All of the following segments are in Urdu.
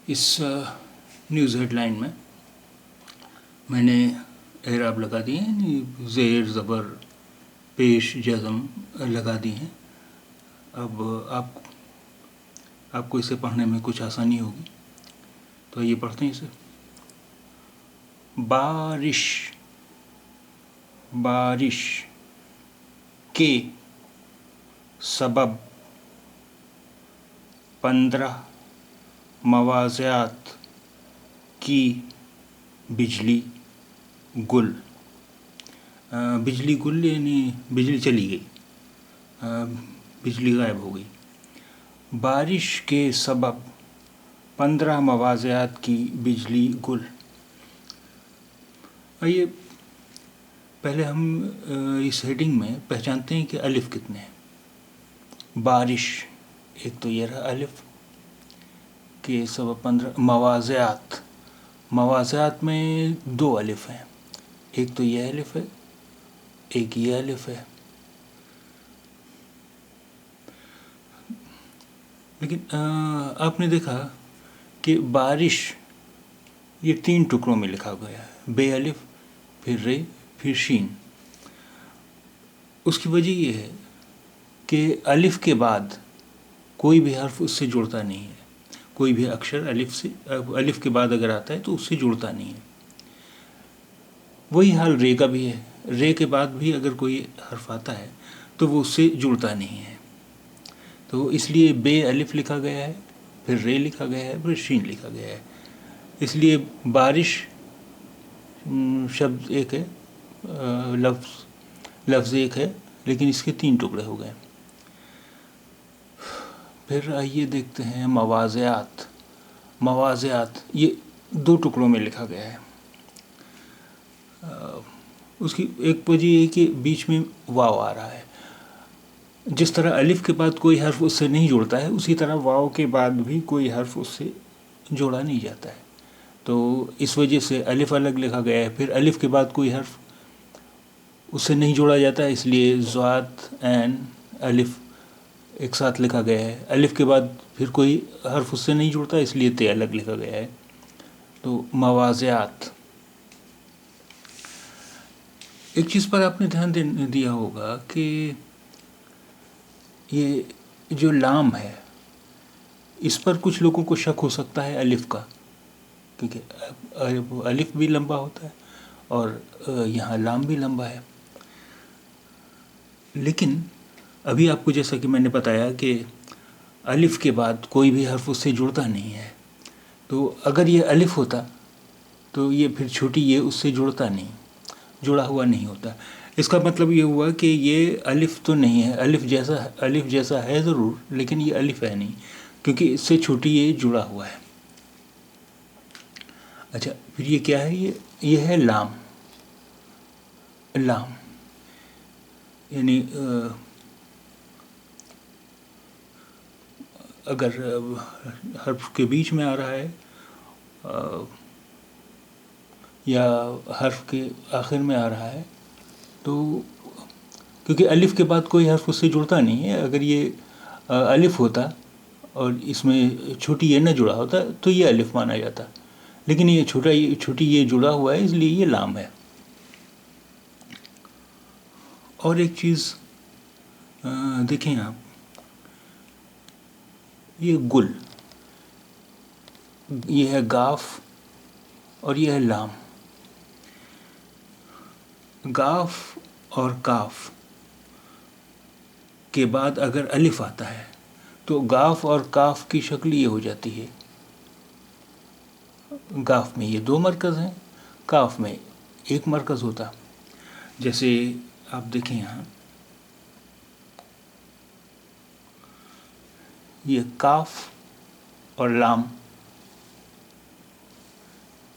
اس نیوز ہیڈ لائن میں نے اعراب لگا دیے ہیں، زیر زبر پیش جزم لگا دی ہیں. اب آپ کو اسے پڑھنے میں کچھ آسانی ہوگی، تو یہ پڑھتے ہیں اسے. بارش کے سبب 15 مواضعات کی بجلی گل. بجلی گل یعنی بجلی چلی گئی، بجلی غائب ہو گئی. بارش کے سبب 15 مواضعات کی بجلی گل. آئیے پہلے ہم اس ہیڈنگ میں پہچانتے ہیں کہ الف کتنے ہیں. بارش ایک تو یہ رہا الف کے سبب 15 مواضعات. مواضعات میں 2 الف ہیں، ایک تو یہ الف ہے، ایک یہ الف ہے. لیکن آپ نے دیکھا کہ بارش یہ 3 ٹکڑوں میں لکھا گیا ہے، بے الف، پھر رے، پھر شین. اس کی وجہ یہ ہے کہ الف کے بعد کوئی بھی حرف اس سے جڑتا نہیں ہے. کوئی بھی اکشر الف کے بعد اگر آتا ہے تو اس سے جڑتا نہیں ہے. وہی حال رے کا بھی ہے. رے کے بعد بھی اگر کوئی حرف آتا ہے تو وہ اس سے جڑتا نہیں ہے. تو اس لیے بے الف لکھا گیا ہے، پھر رے لکھا گیا ہے، پھر شین لکھا گیا ہے. اس لیے بارش شبد ایک ہے، لفظ ایک ہے، لیکن اس کے 3 ٹکڑے ہو گئے. پھر آئیے دیکھتے ہیں مواضعات. مواضعات یہ 2 ٹکڑوں میں لکھا گیا ہے. اس کی ایک وجہ یہ کہ بیچ میں واو آ رہا ہے. جس طرح الف کے بعد کوئی حرف اس سے نہیں جڑتا ہے، اسی طرح واو کے بعد بھی کوئی حرف اس سے جوڑا نہیں جاتا ہے. تو اس وجہ سے الف الگ لکھا گیا ہے. پھر الف کے بعد کوئی حرف اس سے نہیں جوڑا جاتا ہے، اس لیے ضاد عین الف ایک ساتھ لکھا گیا ہے. الف کے بعد پھر کوئی حرف اس سے نہیں جڑتا، اس لیے تے الگ لکھا گیا ہے. تو مواضعات. ایک چیز پر آپ نے دھیان دیا ہوگا کہ یہ جو لام ہے اس پر کچھ لوگوں کو شک ہو سکتا ہے الف کا، کیونکہ الف بھی لمبا ہوتا ہے اور یہاں لام بھی لمبا ہے. لیکن ابھی آپ کو جیسا کہ میں نے بتایا کہ الف کے بعد کوئی بھی حرف اس سے جڑتا نہیں ہے. تو اگر یہ الف ہوتا تو یہ پھر چھوٹی یہ اس سے جڑتا نہیں، جڑا ہوا نہیں ہوتا. اس کا مطلب یہ ہوا کہ یہ الف تو نہیں ہے، الف جیسا ہے ضرور، لیکن یہ الف ہے نہیں، کیونکہ اس سے چھوٹی یہ جڑا ہوا ہے. اچھا، پھر یہ کیا ہے؟ یہ ہے لام. لام یعنی اگر حرف کے بیچ میں آ رہا ہے یا حرف کے آخر میں آ رہا ہے، تو کیونکہ الف کے بعد کوئی حرف اس سے جڑتا نہیں ہے. اگر یہ الف ہوتا اور اس میں چھوٹی یہ نہ جڑا ہوتا تو یہ الف مانا جاتا، لیکن یہ چھوٹی یہ جڑا ہوا ہے، اس لیے یہ لام ہے. اور ایک چیز دیکھیں آپ، یہ گل، یہ ہے گاف اور یہ ہے لام. گاف اور کاف کے بعد اگر الف آتا ہے تو گاف اور کاف کی شکل یہ ہو جاتی ہے. گاف میں یہ 2 مرکز ہیں، کاف میں 1 مرکز ہوتا. جیسے آپ دیکھیں یہاں، یہ کاف اور لام،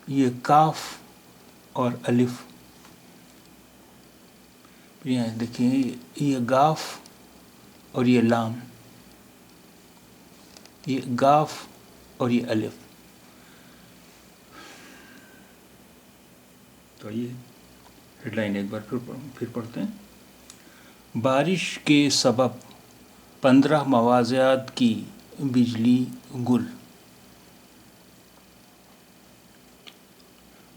یہ کاف اور الف. یہاں دیکھیں، یہ گاف اور یہ لام، یہ گاف اور یہ الف. تو یہ ہیڈ لائن ایک بار پھر پڑھتے ہیں. بارش کے سبب 15 مواضعات کی بجلی گل.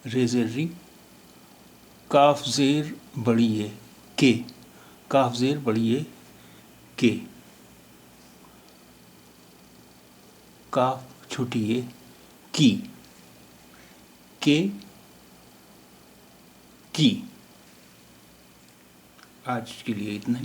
ریزر ری. کاف زیر بڑی اے کے, کاف زیر بڑی اے کے. کاف چھوٹی اے کی, کے کی. آج کے لیے اتنا ہی.